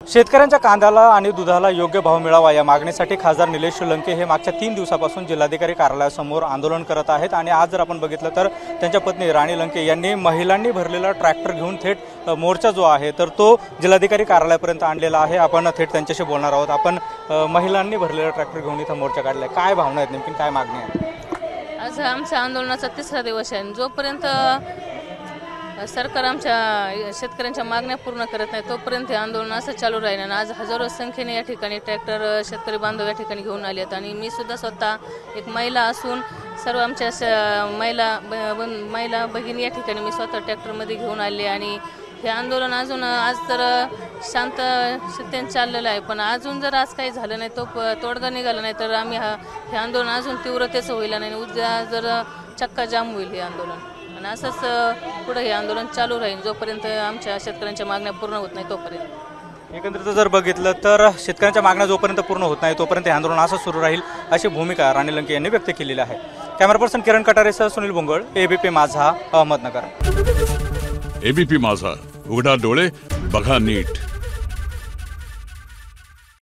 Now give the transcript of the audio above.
शेतकऱ्यांच्या कांद्याला आणि दुधाला योग्य भाव मिळावा या मागणीसाठी खासदार निलेश लंके हे मागच्या 3 दिवसापासून जिल्हाधिकारी कार्यालयासमोर आंदोलन करत आहेत। आणि आज जर आपण बघितलं तर त्यांच्या पत्नी राणी लंके यांनी महिलांनी भरलेला ट्रॅक्टर घेऊन थेट मोर्चा जो आहे तर तो जिल्हाधिकारी कार्यालयापर्यंत आणलेला आहे। आपण थेट त्यांच्याशी बोलणार आहोत। आपण महिलांनी भरलेला ट्रॅक्टर घेऊन इथं मोर्चा काढलाय, काय भावना आहेत, नेमकी काय मागणी आहे? आज आमच्या आंदोलनाचा 3रा दिवस आहे। जोपर्यंत सरकार आमच्या शेतकऱ्यांच्या मागण्या पूर्ण करत नाही तोपर्यंत हे आंदोलन असं चालू राहील। आणि आज हजारो संख्येने या ठिकाणी ट्रॅक्टर शेतकरी बांधव या ठिकाणी घेऊन आले आहेत। आणि मी सुद्धा स्वतः एक महिला असून सर्व आमच्या महिला भगिनी या ठिकाणी मी स्वतः ट्रॅक्टरमध्ये घेऊन आले। आणि हे आंदोलन अजून आज तर शांत स्थितीने चाललेलं आहे, पण अजून जर आज काही झालं नाही तोडगा निघाला नाही तर आम्ही हे आंदोलन अजून तीव्रतेचं होईल आणि उद्या जर चक्का जाम होईल हे आंदोलन। आणि असंच पुढे हे आंदोलन चालू राहील जोपर्यंत आमच्या शेतकऱ्यांच्या मागण्या पूर्ण होत नाही तोपर्यंत। एकंदरीत जर बघितलं तर शेतकऱ्यांच्या मागण्या जोपर्यंत पूर्ण होत नाही तोपर्यंत हे आंदोलन असं सुरू राहील अशी भूमिका राणी लंके यांनी व्यक्त केलेली आहे। कॅमेरा पर्सन किरण कटारेसह सुनील बोंगळ, एबीपी माझा, अहमदनगर। एबीपी माझा, उघडा डोळे बघा नीट।